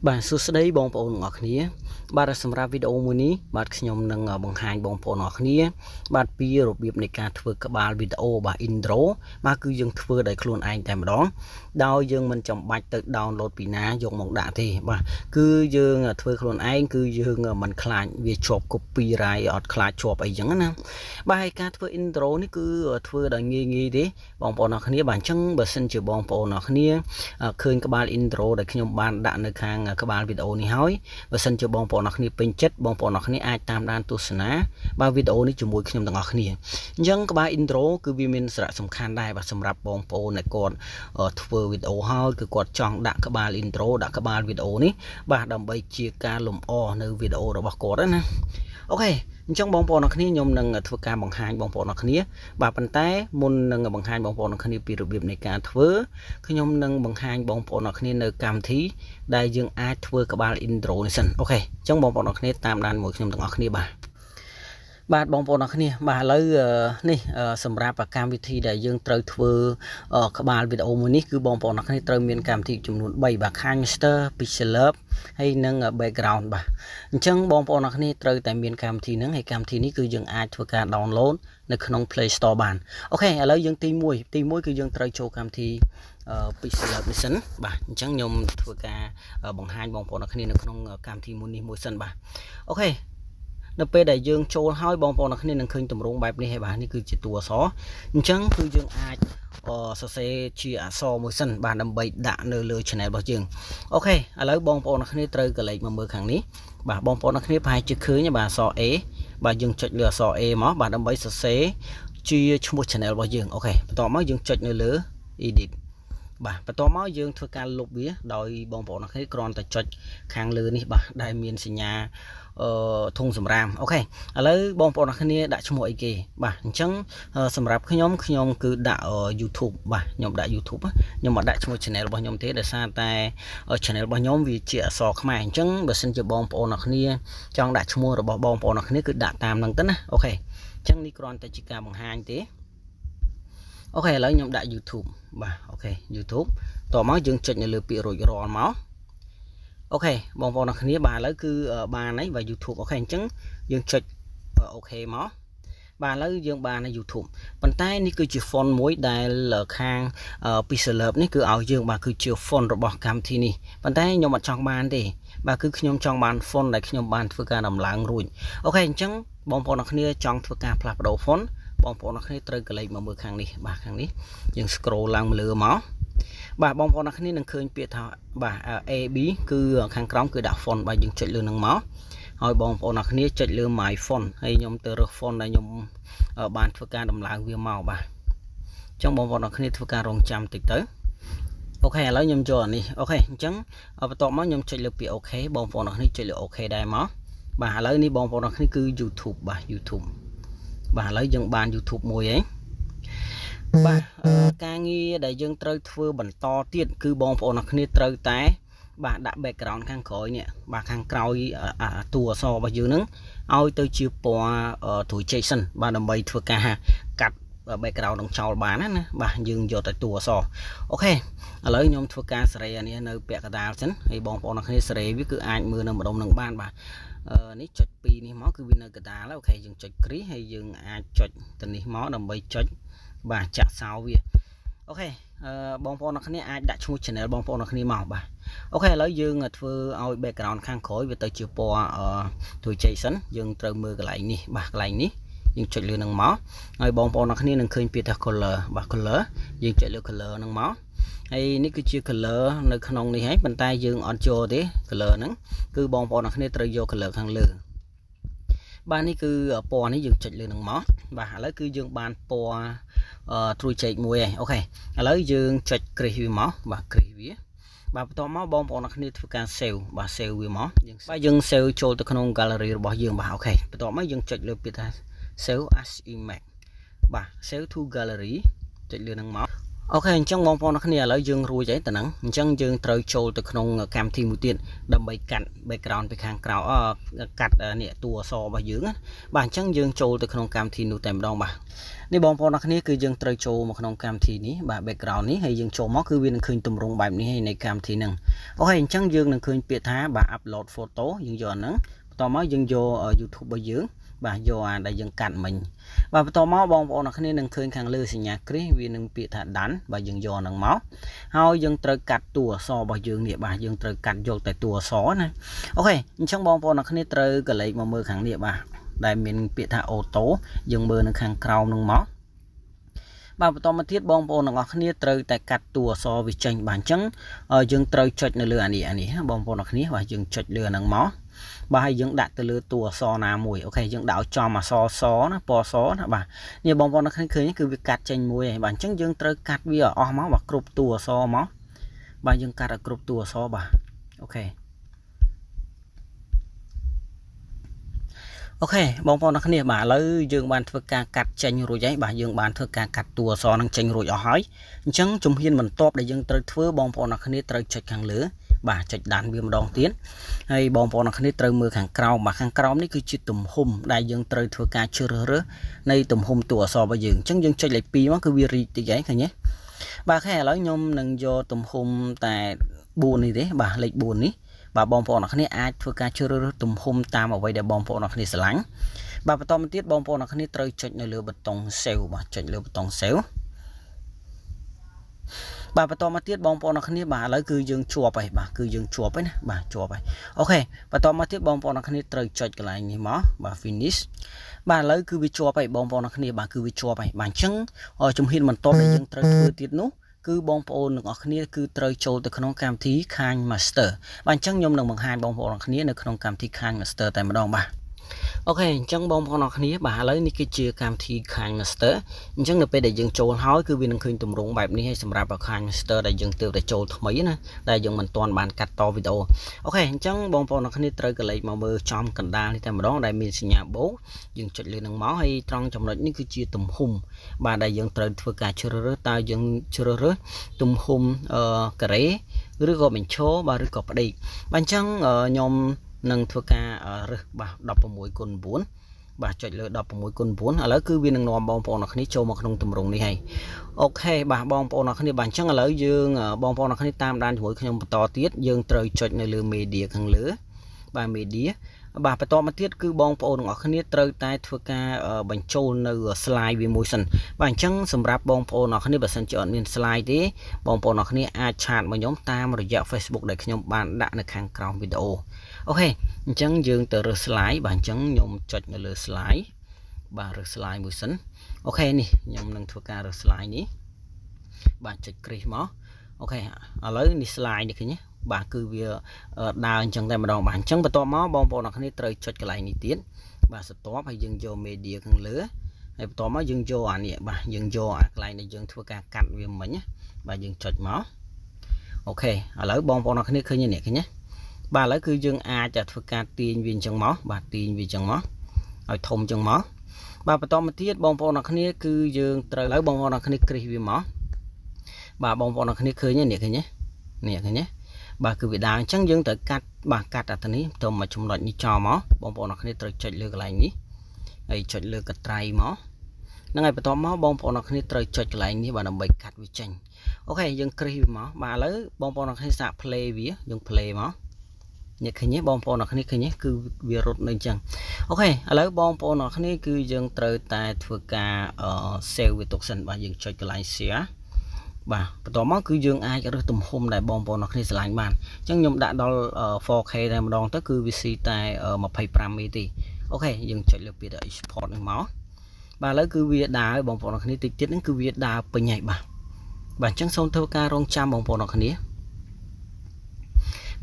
បាទសួស្តីបងប្អូនទាំងអស់គ្នាបាទសម្រាប់វីដេអូមួយនេះបាទខ្ញុំនឹងបង្ហាញបងប្អូនទាំងអស់គ្នាបាទពីរបៀបនៃការធ្វើក្បាលវីដេអូបាទ intro បាទគឺយើងធ្វើដោយខ្លួនឯងតែម្ដងដោយយើងមិនចាំបាច់ទៅ download ពីណាយកមកដាក់ទេបាទគឺយើងធ្វើខ្លួនឯងគឺយើងមិនខ្លាចវាជាប់ copyright អត់ខ្លាចជាប់អីចឹងណាបាទហើយការធ្វើ intro នេះគឺធ្វើដោយងាយៗទេបងប្អូនទាំងអស់គ្នាបាទអញ្ចឹងបើសិនជាបងប្អូនទាំងអស់គ្នាឃើញក្បាល intro ដែលខ្ញុំបានដាក់នៅខាងក្បាលវីដេអូនេះហើយបើសិនជាបងប្អូនអរគ្នាពេញចិត្តបងប្អូនអរគ្នាអាចតាមដានទស្សនាបាទវីដេអូនេះជាមួយខ្ញុំទាំងអស់គ្នាអញ្ចឹងក្បាល intro គឺវាមានសារៈសំខាន់ដែរបាទសម្រាប់បងប្អូនដែលគាត់ធ្វើវីដេអូហើយគឺគាត់ចង់ដាក់ក្បាល intro ដាក់ក្បាលវីដេអូនេះបាទដើម្បីជាការលម្អនៅវីដេអូរបស់គាត់ណាអូខេអញ្ចឹងបងប្អូនអរគ្នាខ្ញុំនឹងធ្វើការបង្ហាញបងប្អូនអរគ្នាបាទប៉ុន្តែមុននឹងបង្ហាញបងប្អូនអរគ្នាពីរបៀបនៃការធ្វើខ្ញុំនឹងបង្ហាញបងប្អូនអរគ្នានៅកម្មវិធីដែលយើងអាចធ្វើក្បាល intro នេះសិនអូខេអញ្ចឹងបងប្អូនអរគ្នាតាមដានមួយខ្ញុំទាំងអស់គ្នាបាទបងប្អូនអរគ្នាបាទឥឡូវនេះសម្រាប់កម្មវិធីដែលយើងត្រូវធ្វើក្បាលវីដេអូមួយនេះគឺបងប្អូនអរគ្នាត្រូវមានកម្មវិធីចំនួន3បាទ Master Pixel ហើយនិង background បាទអញ្ចឹងបងប្អូនអរគ្នាត្រូវតែមានកម្មវិធីហ្នឹងហើយកម្មវិធីនេះគឺយើងអាចធ្វើការ download នៅក្នុង Play Store បានអូខេឥឡូវយើងទី1គឺយើងត្រូវចូលកម្មវិធីPixel Mission បាទអញ្ចឹងខ្ញុំធ្វើការបង្ហាញបងប្អូនអរគ្នានៅក្នុងកម្មវិធីមួយនេះមួយសិនបាទអូខេនៅពេលដែលយើងចូលហើយបងប្អូនអរគ្នានឹងឃើញទម្រង់បែបនេះហើយបាទនេះគឺជាតួអក្សរអញ្ចឹងគឺយើងអាចសរសេរជាអក្សរមួយសិនបាទដើម្បីដាក់នៅលើ channel របស់យើងអូខេឥឡូវបងប្អូនអរគ្នាត្រូវកលេចមកមើលខាងនេះបាទបងប្អូនអរគ្នាប្រហែលជាឃើញបាទអក្សរ A បាទយើងចុចលើអក្សរ A មកបាទដើម្បីសរសេរជាឈ្មោះ channel របស់យើងអូខេបន្ទាប់មកយើងចុចនៅលើ edit បាទបន្ទាប់មកយើងធ្វើការលុបវាដោយបងប្អូនអរគ្នាគ្រាន់តែចុចខាងលើនេះបាទដែលមានសញ្ញាធុងសម្រាមអូខេឥឡូវបងប្អូនអរគ្នាដាក់ឈ្មោះអីគេបាទអញ្ចឹងសម្រាប់ខ្ញុំគឺដាក់ YouTube បាទខ្ញុំដាក់ YouTube ខ្ញុំមកដាក់ឈ្មោះ channel របស់ខ្ញុំទេដោយសារតែ channel របស់ខ្ញុំវាជាអក្សរខ្មែរអញ្ចឹងបើសិនជាបងប្អូនអរគ្នាចង់ដាក់ឈ្មោះរបស់បងប្អូនអរគ្នាគឺដាក់តាមហ្នឹងទៅណាអូខេអញ្ចឹងនេះគ្រាន់តែជាការបង្ហាញទេអូខេឥឡូវខ្ញុំដាក់ YouTube បាទអូខេ YouTube តោះមកយើងចុចនៅលើពាក្យរួចរាល់មកអូខេបងប្អូនអរគ្នាបាទឥឡូវគឺបានហើយបាទ YouTube អូខេអញ្ចឹងយើងចុចអូខេមកបាទឥឡូវយើងបាននៅ YouTube ប៉ុន្តែនេះគឺជា font មួយដែលខាង Pixel នេះគឺឲ្យយើងបាទគឺជា font របស់កម្មវិធីនេះប៉ុន្តែខ្ញុំអត់ចង់បានទេបាទគឺខ្ញុំចង់បាន font ដែលខ្ញុំបានធ្វើការដំឡើងរួចអូខេអញ្ចឹងបងប្អូនអរគ្នាចង់ធ្វើការផ្លាស់ប្ដូរ font បងប្អូនអរគ្នាត្រូវកលេចមកមើលខាងនេះបាទខាងនេះយើង scroll ឡើងលើមកបាទបងប្អូនអរគ្នានឹងឃើញពាក្យថាបាទ AB គឺខាងក្រោមគឺដាក់ font បាទយើងចុចលើនឹងមកហើយបងប្អូនអរគ្នាចុចលើ my font ហើយខ្ញុំទៅរើស font ដែលខ្ញុំបានធ្វើការដំឡើងវាមកបាទអញ្ចឹងបងប្អូនអរគ្នាធ្វើការរងចាំតិចទៅអូខេឥឡូវខ្ញុំចូលអានេះអូខេអញ្ចឹងបន្ទាប់មកខ្ញុំចុចលើពាក្យអូខេបងប្អូនអរគ្នាចុចលើអូខេដែរមកបាទឥឡូវនេះបងប្អូនអរគ្នាគឺ YouTube បាទ YouTube បាទឥឡូវយើងបាន YouTube មួយហើយបាទការងារដែលយើងត្រូវធ្វើបន្តទៀតគឺបងប្អូនអរគ្នាត្រូវតែបាទដាក់ background ខាងក្រោយនេះបាទខាងក្រោយតួអក្សររបស់យើងហ្នឹងឲ្យទៅជាពណ៌ត្រួយចេកសិនបាទដើម្បីធ្វើការកាត់ background នឹងចោលបានណាបាទយើងយកតែតួអក្សរអូខេឥឡូវខ្ញុំធ្វើការសេរីអានេះនៅពាក់កណ្ដាលសិនហើយបងប្អូនអរគ្នាសេរីវាគឺអាចមើលនៅម្ដុំនឹងបានបាទនេះចុច2នេះមកគឺវានៅកណ្ដាលអូខេយើងចុចគ្រីសហើយយើងអាចចុចទៅនេះមកដើម្បីចុចបាទចាក់សោវាអូខេបងប្អូនអរគ្នាអាចដាក់ឈ្មោះ channel បងប្អូនអរគ្នាមកបាទអូខេឥឡូវយើងធ្វើឲ្យ background ខាងក្រោយវាទៅជាពណ៌ត្រួយចេកសិនយើងត្រូវមើលកន្លែងនេះបាទកន្លែងនេះយើងចុចលើនឹងមកហើយបងប្អូនអរគ្នានឹងឃើញពាក្យថា color បាទ color យើងចុចលើ color នឹងមកហើយនេះគឺជា color នៅក្នុងនេះហើយប៉ុន្តែយើងអត់ចូលទេ color ហ្នឹងគឺបងប្អូនអរគ្នាត្រូវយក color ខាងលើបាទនេះគឺពណ៌នេះយើងចុចលើនឹងមកបាទឥឡូវគឺយើងបានពណ៌ត្រួយចេកមួយហើយអូខេឥឡូវយើងចុចគ្រីសវាមកបាទគ្រីសវាបាទបន្ទាប់មកបងប្អូនអរគ្នាធ្វើការ save បាទ save វាមកយើង save ចូលទៅក្នុង gallery របស់យើងបាទអូខេបន្ទាប់មកយើងចុចលើពាក្យថា save as image បាទ save to gallery ចុចលើនឹងមក ok chẳng bong phong nó khné lấy dương ruồi vậy tận nắng chẳng dương trời trâu từក្នុងcam thi mũi tiền đâm bay cạn backgroundไปខាងក្រៅកាត់នេះតួអសរបស់យើងបាទអញ្ចឹងយើងចូលទៅក្នុងកម្មវិធីនោះតែម្ដងបាទនេះបងប្អូនអរគ្នាគឺយើងត្រូវចូលមកក្នុងកម្មវិធីនេះបាទ background នេះហើយយើងចូលមកគឺវានឹងឃើញទម្រង់បែបនេះហើយនៃកម្មវិធីហ្នឹងអូខេអញ្ចឹងយើងនឹងឃើញពាក្យថាបាទ upload photo យើងយកអាហ្នឹងបន្តមកយើងយក YouTube របស់យើងបាទយកអាដែលយើងកាត់មិញបាទបន្តមកបងប្អូនអរគ្នានឹងឃើញខាងលើសញ្ញាគ្រីសវានឹងពាក្យថាដាន់បាទយើងយកហ្នឹងមកហើយយើងត្រូវកាត់តួអក្សររបស់យើងនេះបាទយើងត្រូវកាត់យកតែតួអក្សរណាអូខេអញ្ចឹងបងប្អូនអរគ្នាត្រូវកលេចមកមើលខាងនេះបាទដែលមានពាក្យថាអូតូយើងមើលនៅខាងក្រោមហ្នឹងមកបាទបន្តមកទៀតបងប្អូនទាំងអស់គ្នាត្រូវតែកាត់តួអក្សរវាចេញបាទអញ្ចឹងយើងត្រូវចុចនៅលើអានេះបងប្អូនអរគ្នាបាទយើងចុចលើហ្នឹងមកបាទហើយយើងដាក់ទៅលើតួអក្សរណាមួយអូខេយើងដាក់ចំអក្សរសណាពណ៌សណាបាទនេះបងប្អូនឃើញគឺវាកាត់ចេញមួយហើយបាទអញ្ចឹងយើងត្រូវកាត់វាអស់មកបាទគ្រប់តួអក្សរមកបាទយើងកាត់ឲ្យគ្រប់តួអក្សរបាទអូខេអូខេបងប្អូនអរគ្នាបាទឥឡូវយើងបានធ្វើការកាត់ចេញរួចហើយបាទយើងបានធ្វើការកាត់តួអក្សរនឹងចេញរួចអស់ហើយអញ្ចឹងជំហានបន្ទាប់ដែលយើងត្រូវធ្វើបងប្អូនអរគ្នាត្រូវចុចខាងលើបាទចុចដានវាម្ដងទៀតហើយបងប្អូនអរគ្នាត្រូវមើលខាងក្រោមបាទខាងក្រោមនេះគឺជាទំហំដែលយើងត្រូវធ្វើការជ្រើសរើសនៃទំហំតួអក្សររបស់យើងអញ្ចឹងយើងចុចលេខ2មកគឺវារីកតិចហើយឃើញទេបាទឥឡូវខ្ញុំនឹងយកទំហំតែ4នេះទេបាទលេខ4នេះបាទបងប្អូនអរគ្នាអាចធ្វើការជ្រើសរើសទំហំតាមអ្វីដែលបងប្អូនអរគ្នាស្រឡាញ់បាទបន្តមកទៀតបងប្អូនអរគ្នាត្រូវចុចនៅលើប៊ូតុង Save បាទចុចលើប៊ូតុង Save បាទបន្តមកទៀតបងប្អូនអរគ្នាបាទឥឡូវគឺយើងជាប់ហើយបាទគឺយើងជាប់ហើយណាបាទជាប់ហើយអូខេបន្តមកទៀតបងប្អូនអរគ្នាត្រូវចុចកន្លែងនេះមកបាទ finish បាទឥឡូវគឺវាជាប់ហើយបងប្អូនអរគ្នាបាទគឺវាជាប់ហើយបាទអញ្ចឹងជំហានបន្ទាប់ដែលយើងត្រូវធ្វើទៀតនោះគឺបងប្អូនទាំងអស់គ្នាគឺត្រូវចូលទៅក្នុងកម្មវិធី KIMHOURNG បាទអញ្ចឹងខ្ញុំនឹងបង្ហាញបងប្អូនអរគ្នានៅក្នុងកម្មវិធី KIMHOURNG តែម្ដងបាទអូខេអញ្ចឹងបងប្អូនអរគ្នាបាទឥឡូវនេះគឺជាកម្មវិធី KIMHOURNG អញ្ចឹងនៅពេលដែលយើងចូលហើយគឺវានឹងឃើញទម្រង់បែបនេះហើយសម្រាប់ KIMHOURNG ដែលយើងទើបតែចូលថ្មីណាដែលយើងមិនទាន់បានកាត់តវីដេអូអូខេអញ្ចឹងបងប្អូនអរគ្នាត្រូវកលេចមកមើលចំកណ្ដាលនេះតែម្ដងដែលមានសញ្ញាបូកយើងចុចលើនឹងមកហើយត្រង់ចំណុចនេះគឺជាទំហំបាទដែលយើងត្រូវធ្វើការជ្រើសរើសតើយើងជ្រើសរើសទំហំការ៉េឬក៏បញ្ឈរបាទឬក៏ផ្ដេកបាទអញ្ចឹងខ្ញុំនឹងធ្វើការរើសបាទ16x9បាទចុចលើ16x9ឥឡូវគឺវានឹងនាំបងប្អូនអរគ្នាចូលមកក្នុងទម្រង់នេះហើយអូខេបាទបងប្អូនអរគ្នាបាទអញ្ចឹងឥឡូវយើងបងប្អូនអរគ្នាតាមដានជាមួយខ្ញុំបន្តទៀតយើងត្រូវចុចនៅលើ media ខាងលើបាទ media បាទបន្តមកទៀតគឺបងប្អូនទាំងអស់គ្នាត្រូវតែធ្វើការបញ្ចូលនៅ slide វាមួយសិនបាទអញ្ចឹងសម្រាប់បងប្អូនអរគ្នាបើសិនជាអត់មាន slide ទេបងប្អូនអរគ្នាអាចឆាតមកខ្ញុំតាមរយៈ Facebook ដែលខ្ញុំបានដាក់នៅខាងក្រោមវីដេអូអូខេអញ្ចឹងយើងទៅរើស slide បាទអញ្ចឹងខ្ញុំចុចនៅលើ slide បាទរើស slide មួយសិនអូខេនេះខ្ញុំនឹងធ្វើការរើស slide នេះបាទចុចគ្រីសមកអូខេឥឡូវនេះ slide នេះឃើញទេបាទគឺវាដើរអញ្ចឹងតែម្ដងបាទអញ្ចឹងបន្ទាប់មកបងប្អូនអរគ្នាត្រូវចុចកន្លែងនេះទៀតបាទបន្ទាប់ហើយយើងយក media ខាងលើហើយបន្ទាប់មកយើងយកអានេះបាទយើងយកអាកន្លែងដែលយើងធ្វើការកាត់វាមិញណាបាទយើងចុចមកអូខេឥឡូវបងប្អូនអរគ្នាឃើញនេះឃើញទេបាទឥឡូវគឺយើងអាចធ្វើការទាញវាអញ្ចឹងមកបាទទាញវាអញ្ចឹងមកឲ្យធំអញ្ចឹងមកបាទបន្តមកទៀតបងប្អូនអរគ្នាគឺយើងត្រូវឥឡូវបងប្អូនអរគ្នាគ្រីសវាមកបាទបងប្អូនអរគ្នាឃើញនេះឃើញទេនេះឃើញទេបាទគឺវាដើរអញ្ចឹងយើងត្រូវកាត់បាទកាត់អានេះទៅមកចំណុចនេះចោលមកបងប្អូនអរគ្នាត្រូវចុចលើកន្លែងនេះហើយចុចលើកត្រៃមកហ្នឹងហើយបន្ទាប់មកបងប្អូនអរគ្នាត្រូវចុចកន្លែងនេះបាទដើម្បីកាត់វាចេញអូខេយើងគ្រីសវាមកបាទឥឡូវបងប្អូនអរគ្នាសាក play វាយើង play មកនេះឃើញទេបងប្អូនអរគ្នាឃើញទេគឺវារត់នៅអញ្ចឹងអូខេឥឡូវបងប្អូនអរគ្នាគឺយើងត្រូវតែធ្វើការ save វាទុកសិនបាទយើងចុចកន្លែង share បាទបន្តមកគឺយើងអាចរើសទំហំដែលបងប្អូនអរគ្នាស្រឡាញ់បានអញ្ចឹងខ្ញុំដាក់ដល់ 4K តែម្ដងទៅគឺវាស៊ីតែ 25 MB ទេអូខេយើងចុចលើពាក្យ export នេះមកបាទឥឡូវគឺវាដើរបងប្អូនអរគ្នាតិចទៀតហ្នឹងគឺវាដើរពេញហើយបាទអញ្ចឹងសូមធ្វើការរងចាំបងប្អូនអរគ្នា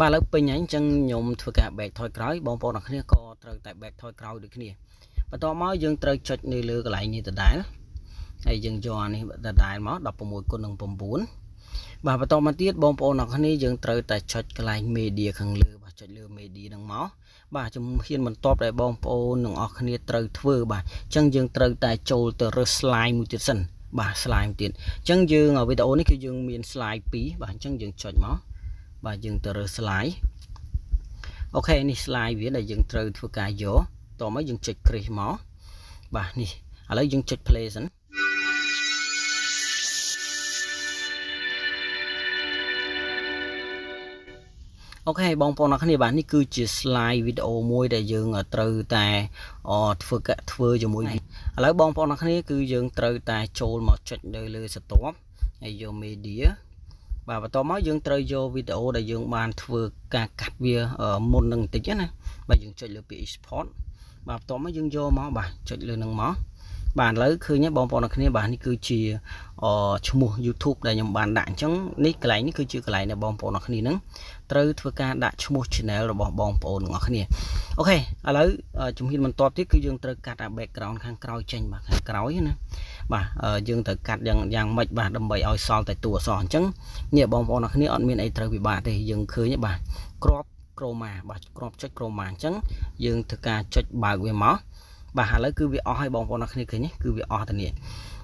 បាទឥឡូវពេញហើយអញ្ចឹងខ្ញុំធ្វើការ back ថយក្រោយបងប្អូនអរគ្នាក៏ត្រូវតែ back ថយក្រោយដូចគ្នាបន្តមកយើងត្រូវចុចនៅលើកន្លែងនេះដដែលហើយយើងយកអានេះដដែលមក 16x9 បាទបន្តមកទៀតបងប្អូនអរគ្នាយើងត្រូវតែចុចកន្លែង media ខាងលើបាទចុចលើ media ហ្នឹងមកបាទជំហានបន្ទាប់ដែលបងប្អូនទាំងអស់គ្នាត្រូវធ្វើបាទអញ្ចឹងយើងត្រូវតែចូលទៅរើស slide មួយទៀតសិន bà slide tiền chẳng dương ở video này cứ dương miền slide pí bà chẳng dương chọn máu bà dương từ slide ok này slide viết là dương từ thuộc cả gióต่อมาdương check create máu bà này ở đây dương check play dẫn ok bong bóng nó này bạn ní cứ chỉ slide video môi để dương ở từ tại phơi cả phơi cho môi này lấy bong bóng nó này cứ dương từ tại trôi một trận đời lừa stop hay vô media vàต่อมาdương từ vô video để dương bàn phơi cả cắt bia ở môn nâng tính này và dương chạy lừa bị export vàต่อมาdương vô máu bà chạy lừa nâng máu bạn lấy khơi nhé bong bóng nó này bạn ní cứ chỉ mua YouTube để nhầm bàn đạn chẳng ní cái này ní cứ chưa cái này là bong bóng nó này nâng từ thưa ca đã cho một channel rồi bỏ bong bóng ngõ này ok lấy chúng mình top tiếp cứ dương từ cắt ở background khang cào tranh mà khang cào ấy nè bà dương từ cắt dạng mạch bà đâm bầy oi sol tại tủa sòn trắng nhẹ bong bóng nó này ở miền ấy từ bị bà thì dương khơi nhé bà crop chroma bà crop check chroma trắng dương thưa ca check bà về máu bà lấy cứ việc hai bong bóng nó này nhé cứ việc tại nè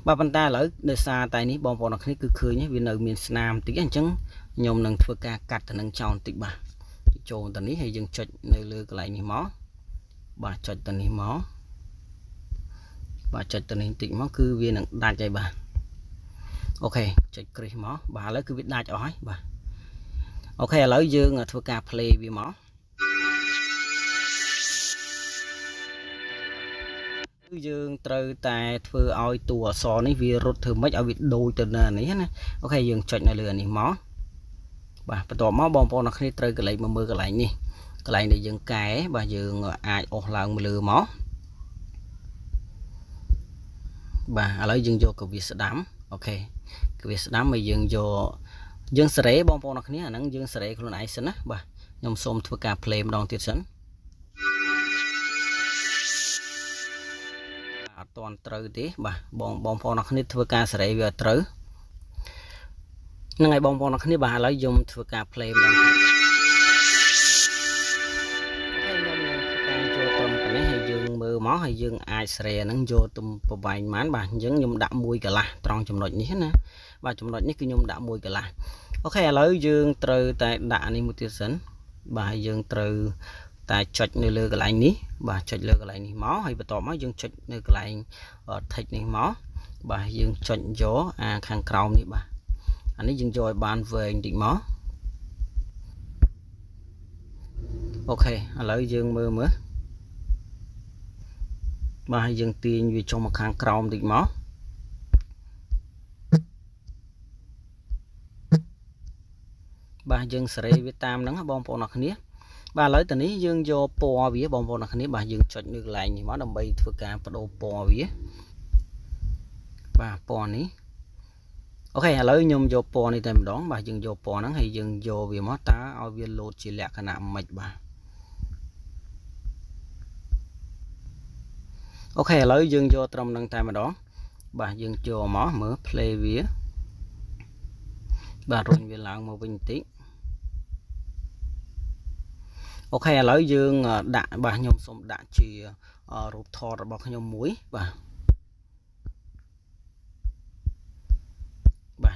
bà bàn ta lấy nơi xa tại ní bong bóng nó này cứ khơi nhé vì nơi miền Nam tí anh trắng nhôm nâng thưa ca cắt nâng tròn tịnh bà trồn tận ní hay dừng chật nơi lừa cái lại ní mó bà chật tận ní mó bà chật tận ní tịnh mó cứ viên nâng đa chạy bà ok chật kri mó bà lấy cứ biết đa cho hỏi bà ok lấy dương thưa ca play vì mó dương từ tại thưa oi tùa sò ní vì rút thử mấy ở việt đôi từ nè ní nè ok dương chật nơi lừa ní mó bàต่อมาบองปอนนักนี่เตยกระไรมามือกระไรนี่กระไรในยังแก่bà dương aiออกลางมือลือหมอbà lấy dương vô cái việc đám ok cái việc đám mà dương vô dương sợi bong ponนักนี่นั่งdương sợiคนไหนสินะbà nhom xôm thua cà playมาดองติดสินตอนเตยดิbàบองปอนนักนี่thua cà sợi vềเตยngày bong bóng này bà lấy dùng thưa cả play mà hay dương mưa máu hay dương ai sè nắng vô tụm bài mán bà giống nhung đạm mùi cả là tròn chùm nội như thế nè và chùm nội như cái nhung đạm mùi cả là ok lấy dương từ tại đạ này một tiêu sấn bà dương từ tại chật nơi lừa cái lại ní bà chật lừa cái lại ní máu hay bà tỏ máu dương chật nơi cái lại thịt này máu bà dương chật gió khang cào này bà anh ấy dừng rồi bàn về định mó ok lấy dương mơ mới bà dương tiền vì trong một kháng cào định mó bà dương sợi việt tam nắng bom bò nặc nít bà lấy từ ní dương vô po vía bom bò nặc nít bà dương chọn được lại như mó đầm bay thưa cả đồ po vía bà po ní ok lấy nhôm vô po này tìm đón bà dừng vô po nắng hay dừng vô vì mót tá ao viên lột chỉ lẹ cái nạm mạch bà ok lấy dừng vô trong năng tay mà đó bà dừng vô mó mở play vía bà rồi về làng một bình tĩnh ok lấy dừng đạn bà nhôm xong đạn chỉ rụt thò rồi bọc nhôm muối bà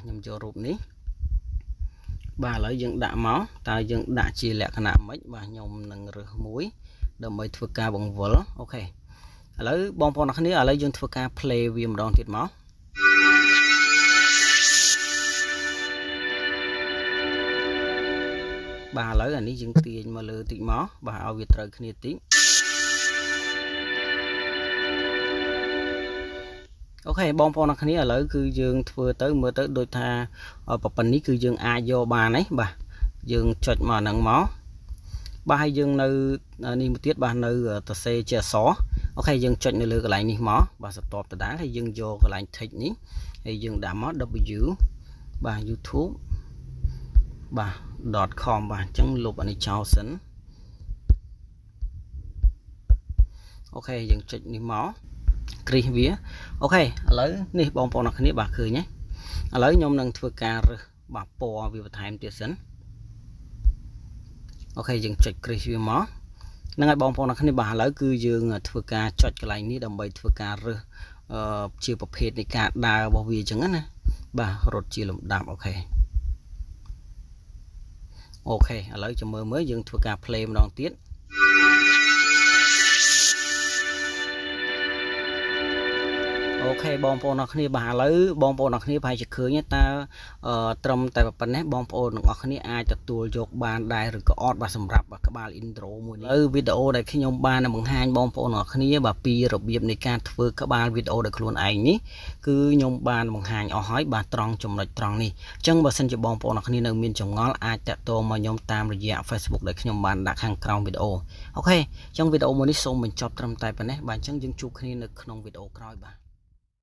nhầm cho rụp ní bà lấy dựng đạ máu ta dựng đạ chi lẹ khả nạm mấy bà nhom nâng rửa muối đầm mấy thua ca bằng vỡ ok lấy bong bóng này ở lấy dựng thua ca play viêm đòn thịt máu bà lấy là ní dựng tiền mà lừa tịnh máu bà ao việt trời kia tính ok bong bóng này ở lấy cứ dương vừa tới mưa tới đôi tha ở bậc này cứ dương ai vô bà này bà dương chọn mà nắng máu ba hay dương nơi đi một tiết ba nơi tờ xe che xó ok dương chọn nơi cái lại ní máu bà sẽ tọt từ đá hay dương vô cái lại thịt ní hay dương đã máu W bà YouTube bà .com bà chẳng lục anh chào sẵn ok dương chọn ní máu kri vía ok lấy ní bong bóng này bà khơi nhé lấy nhôm nâng thưa ca bà po vì thay em tiệt sẵn ok dừng chọn kri vía mó nâng ai bong bóng này bà lấy cứ dương thưa ca chọn cái này ní đầm bầy thưa ca ជាប្រភេទនៃការដើររបស់វាអញ្ចឹងណាបាទរត់ជាលំដាប់អូខេឥឡូវចាំមើលយើងធ្វើការ play ម្ដងទៀតអូខេបងប្អូនអរគ្នាបាទឥឡូវបងប្អូនអរគ្នាប្រហែលជាឃើញតើត្រឹមតែប៉ុណ្ណេះបងប្អូនទាំងអស់គ្នាអាចទទួលយកបានដែរឬក៏អត់បាទសម្រាប់ក្បាល intro មួយនេះវីដេអូដែលខ្ញុំបានបង្ហាញបងប្អូនអរគ្នាបាទពីរបៀបនៃការធ្វើក្បាលវីដេអូដោយខ្លួនឯងនេះគឺខ្ញុំបានបង្ហាញអស់ហើយបាទត្រង់ចំណុចត្រង់នេះអញ្ចឹងបើសិនជាបងប្អូនអរគ្នានៅមានចម្ងល់អាចតាក់ទងមកខ្ញុំតាមរយៈ Facebook ដែលខ្ញុំបានដាក់ខាងក្រោមវីដេអូអូខេអញ្ចឹងវីដេអូមួយនេះសូមបញ្ចប់ត្រឹមតែប៉ុណ្ណេះបាទអញ្ចឹងយើងជួបគ្នានៅក្នុងវីដេអូក្រោយបាទ